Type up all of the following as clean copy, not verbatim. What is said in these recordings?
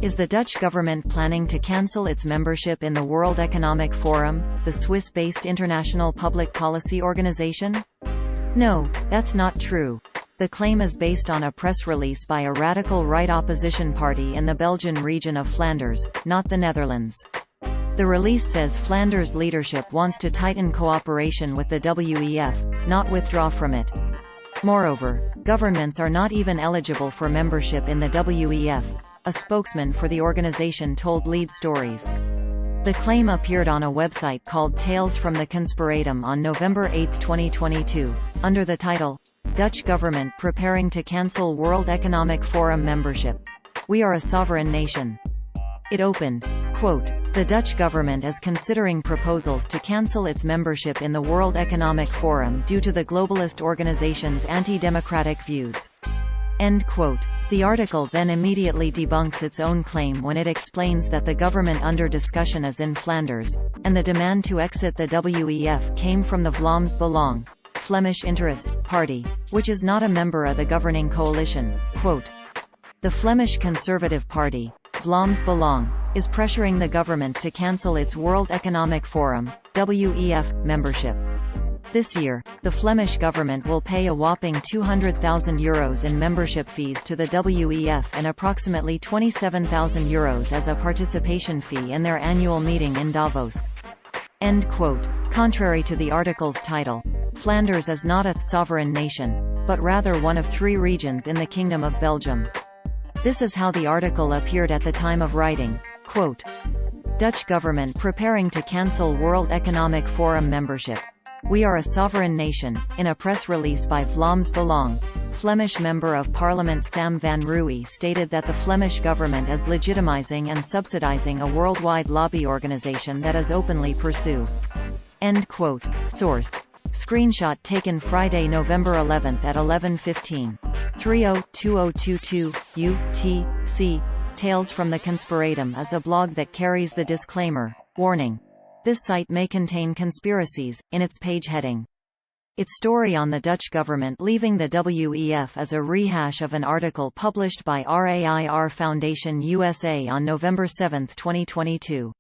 Is the Dutch government planning to cancel its membership in the World Economic Forum, the Swiss-based international public policy organization? No, that's not true. The claim is based on a press release by a radical right opposition party in the Belgian region of Flanders, not the Netherlands. The release says Flanders leadership wants to tighten cooperation with the WEF, not withdraw from it. Moreover, governments are not even eligible for membership in the WEF, a spokesman for the organization told Lead Stories. The claim appeared on a website called Tales from the Conspiratum on November 8, 2022, under the title, Dutch Government Preparing to Cancel World Economic Forum Membership. We are a sovereign nation. It opened, quote, "The Dutch government is considering proposals to cancel its membership in the World Economic Forum due to the globalist organization's anti-democratic views." End quote. The article then immediately debunks its own claim when it explains that the government under discussion is in Flanders, and the demand to exit the WEF came from the Vlaams Belang, Flemish Interest, party, which is not a member of the governing coalition. Quote, "The Flemish Conservative Party, Vlaams Belang, is pressuring the government to cancel its World Economic Forum, WEF, membership. This year, the Flemish government will pay a whopping €200,000 in membership fees to the WEF and approximately €27,000 as a participation fee in their annual meeting in Davos." End quote. Contrary to the article's title, Flanders is not a sovereign nation, but rather one of 3 regions in the Kingdom of Belgium. This is how the article appeared at the time of writing. Quote, "Dutch government preparing to cancel World Economic Forum membership. We are a sovereign nation." In a press release by Vlaams Belang, Flemish Member of Parliament Sam van Rooij stated that the Flemish government is legitimizing and subsidizing a worldwide lobby organization that is openly pursue. End quote. Source. Screenshot taken Friday, November 11 at 11:15. 30-2022, UTC. Tales from the Conspiratum is a blog that carries the disclaimer, warning. This site may contain conspiracies, in its page heading. Its story on the Dutch government leaving the WEF is a rehash of an article published by RAIR Foundation USA on November 7, 2022.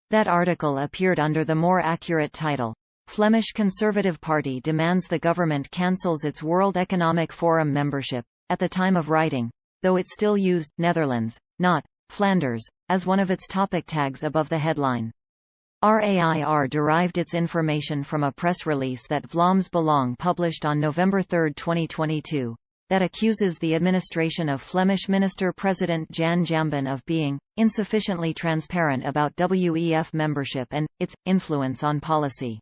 That article appeared under the more accurate title, Flemish Conservative Party demands the government cancels its World Economic Forum membership, at the time of writing, though it still used Netherlands, not Flanders, as one of its topic tags above the headline. RAIR derived its information from a press release that Vlaams Belang published on November 3, 2022, that accuses the administration of Flemish Minister-President Jan Jambon of being insufficiently transparent about WEF membership and its influence on policy.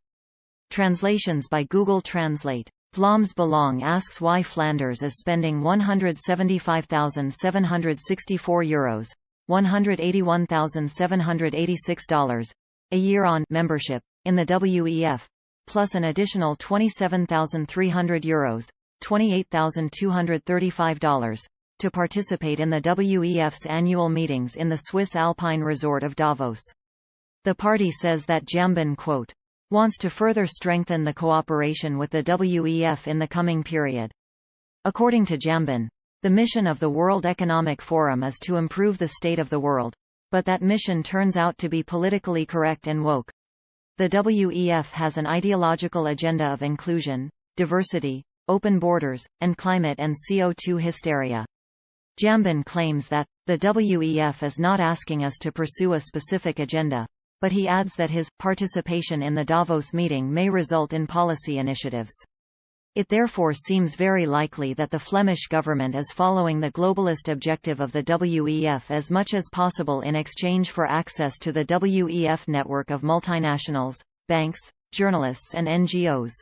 Translations by Google Translate. Vlaams Belang asks why Flanders is spending €175,764, $181,786, a year on membership in the WEF, plus an additional €27,300, $28,235, to participate in the WEF's annual meetings in the Swiss Alpine resort of Davos. The party says that Jambon, quote, wants to further strengthen the cooperation with the WEF in the coming period. According to Jambon, the mission of the World Economic Forum is to improve the state of the world, but that mission turns out to be politically correct and woke. The WEF has an ideological agenda of inclusion, diversity, open borders, and climate and CO2 hysteria. Jambon claims that, the WEF is not asking us to pursue a specific agenda, but he adds that his participation in the Davos meeting may result in policy initiatives. It therefore seems very likely that the Flemish government is following the globalist objective of the WEF as much as possible in exchange for access to the WEF network of multinationals, banks, journalists and NGOs.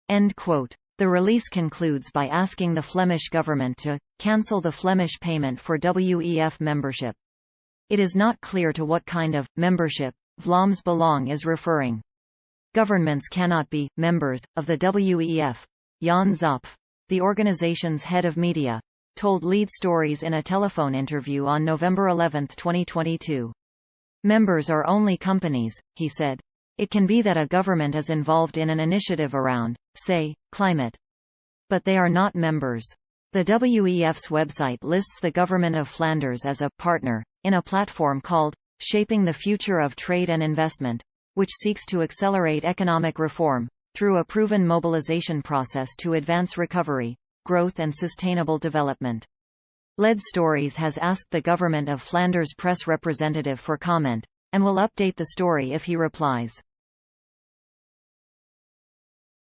End quote. The release concludes by asking the Flemish government to cancel the Flemish payment for WEF membership. It is not clear to what kind of membership Vlaams Belang is referring. Governments cannot be members of the WEF. Jan Zopf, the organization's head of media, told Lead Stories in a telephone interview on November 11, 2022. Members are only companies, he said. It can be that a government is involved in an initiative around, say, climate. But they are not members. The WEF's website lists the Government of Flanders as a partner, in a platform called Shaping the Future of Trade and Investment, which seeks to accelerate economic reform through a proven mobilization process to advance recovery, growth and sustainable development. Lead Stories has asked the Government of Flanders press representative for comment, and will update the story if he replies.